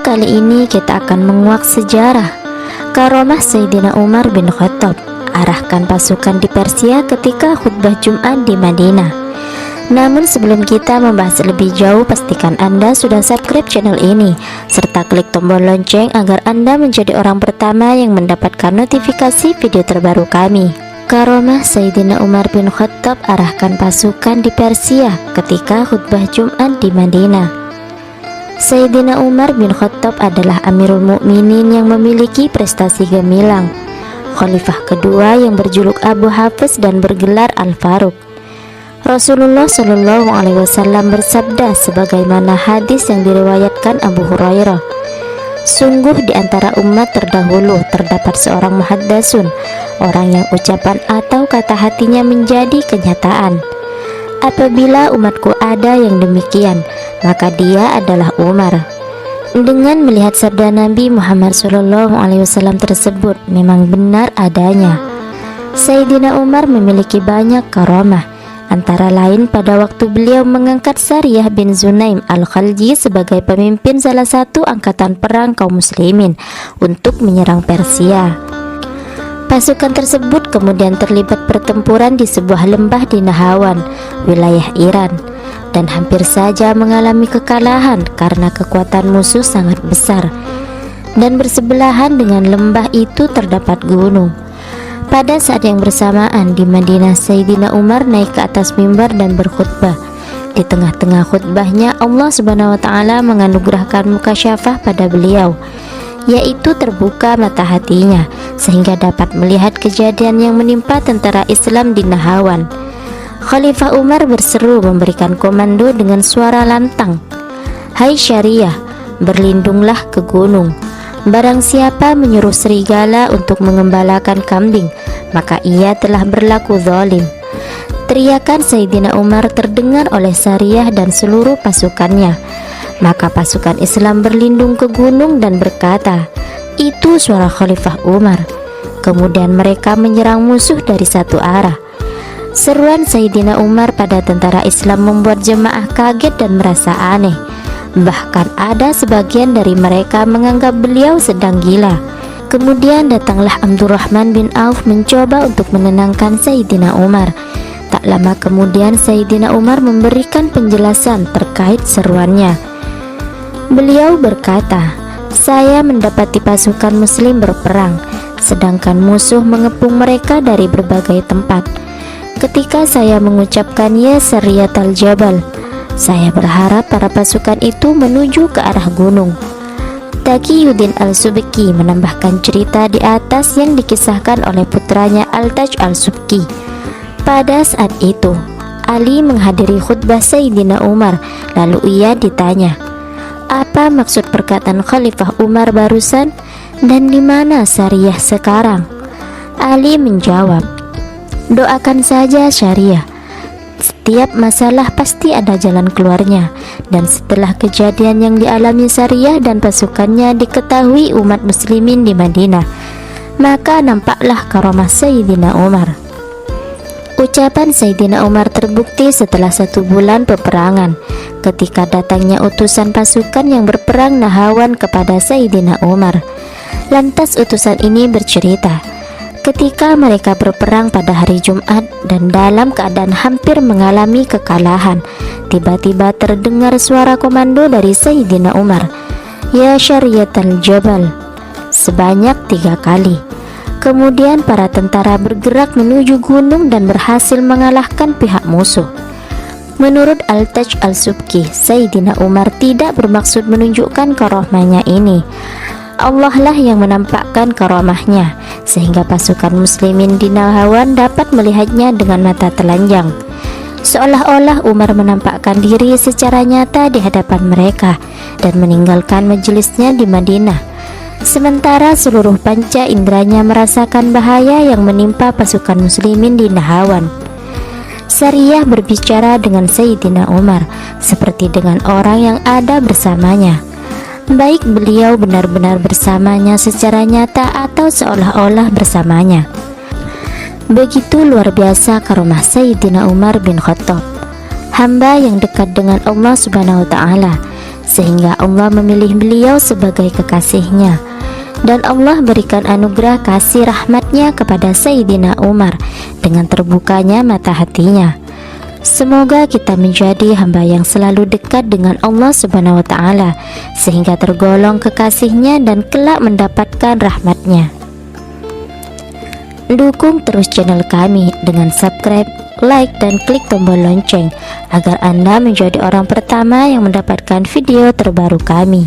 kali ini kita akan menguak sejarah karomah Sayyidina Umar bin Khattab arahkan pasukan di Persia ketika khutbah Jumat di Madinah. Namun sebelum kita membahas lebih jauh, pastikan Anda sudah subscribe channel ini serta klik tombol lonceng agar Anda menjadi orang pertama yang mendapatkan notifikasi video terbaru kami. Karomah Sayyidina Umar bin Khattab arahkan pasukan di Persia ketika khutbah Jumat di Madinah. Sayyidina Umar bin Khattab adalah Amirul Mukminin yang memiliki prestasi gemilang, khalifah kedua yang berjuluk Abu Hafiz dan bergelar Al-Faruq. Rasulullah Shallallahu Alaihi Wasallam bersabda sebagaimana hadis yang diriwayatkan Abu Hurairah, sungguh di antara umat terdahulu terdapat seorang muhaddatsun, orang yang ucapan atau kata hatinya menjadi kenyataan. Apabila umatku ada yang demikian, maka dia adalah Umar. Dengan melihat sabda Nabi Muhammad SAW tersebut memang benar adanya. Sayyidina Umar memiliki banyak karomah, antara lain pada waktu beliau mengangkat Sariyah bin Zunaim al-Khalji sebagai pemimpin salah satu angkatan perang kaum muslimin untuk menyerang Persia. Pasukan tersebut kemudian terlibat pertempuran di sebuah lembah di Nahawan, wilayah Iran, dan hampir saja mengalami kekalahan karena kekuatan musuh sangat besar, dan bersebelahan dengan lembah itu terdapat gunung. Pada saat yang bersamaan di Madinah, Sayyidina Umar naik ke atas mimbar dan berkhutbah. Di tengah-tengah khutbahnya, Allah Subhanahu wa Ta'ala menganugerahkan mukasyafah pada beliau, yaitu terbuka mata hatinya sehingga dapat melihat kejadian yang menimpa tentara Islam di Nahawan. Khalifah Umar berseru memberikan komando dengan suara lantang, "Hai Syariah, berlindunglah ke gunung. Barang siapa menyuruh serigala untuk mengembalakan kambing, maka ia telah berlaku zalim." Teriakan Sayyidina Umar terdengar oleh Sariyah dan seluruh pasukannya. Maka pasukan Islam berlindung ke gunung dan berkata, "Itu suara Khalifah Umar." Kemudian mereka menyerang musuh dari satu arah. Seruan Sayyidina Umar pada tentara Islam membuat jemaah kaget dan merasa aneh. Bahkan ada sebagian dari mereka menganggap beliau sedang gila. Kemudian datanglah Abdurrahman bin Auf mencoba untuk menenangkan Sayyidina Umar. Tak lama kemudian Sayyidina Umar memberikan penjelasan terkait seruannya. Beliau berkata, "Saya mendapati pasukan muslim berperang, sedangkan musuh mengepung mereka dari berbagai tempat. Ketika saya mengucapkan ya Sariyatal Jabal, saya berharap para pasukan itu menuju ke arah gunung." Taqiyuddin al-Subki menambahkan cerita di atas yang dikisahkan oleh putranya Al-Taj al-Subki. Pada saat itu, Ali menghadiri khutbah Sayyidina Umar, lalu ia ditanya, "Apa maksud perkataan Khalifah Umar barusan, dan di mana Sariyah sekarang?" Ali menjawab, "Doakan saja Syariah. Setiap masalah pasti ada jalan keluarnya." Dan setelah kejadian yang dialami Sariyah dan pasukannya diketahui umat muslimin di Madinah, maka nampaklah karomah Sayyidina Umar. Ucapan Sayyidina Umar terbukti setelah 1 bulan peperangan, ketika datangnya utusan pasukan yang berperang Nahawan kepada Sayyidina Umar. Lantas utusan ini bercerita, ketika mereka berperang pada hari Jumat dan dalam keadaan hampir mengalami kekalahan, tiba-tiba terdengar suara komando dari Sayyidina Umar, "Ya Syariyatal Jabal," sebanyak 3 kali. Kemudian para tentara bergerak menuju gunung dan berhasil mengalahkan pihak musuh. Menurut Al-Taj al-Subki, Sayyidina Umar tidak bermaksud menunjukkan karomahnya ini. Allah lah yang menampakkan karomahnya, sehingga pasukan muslimin di Nahawan dapat melihatnya dengan mata telanjang. Seolah-olah Umar menampakkan diri secara nyata di hadapan mereka dan meninggalkan majelisnya di Madinah. Sementara seluruh panca inderanya merasakan bahaya yang menimpa pasukan muslimin di Nahawan. Sariyah berbicara dengan Sayyidina Umar seperti dengan orang yang ada bersamanya, baik beliau benar-benar bersamanya secara nyata atau seolah-olah bersamanya. Begitu luar biasa karomah Sayyidina Umar bin Khattab, hamba yang dekat dengan Allah Subhanahu wa Ta'ala. sehingga Allah memilih beliau sebagai kekasihnya. Dan Allah berikan anugerah kasih rahmatnya kepada Sayyidina Umar dengan terbukanya mata hatinya. Semoga kita menjadi hamba yang selalu dekat dengan Allah Subhanahu wa Ta'ala, sehingga tergolong kekasihnya dan kelak mendapatkan rahmatnya. Dukung terus channel kami dengan subscribe, like, dan klik tombol lonceng agar Anda menjadi orang pertama yang mendapatkan video terbaru kami.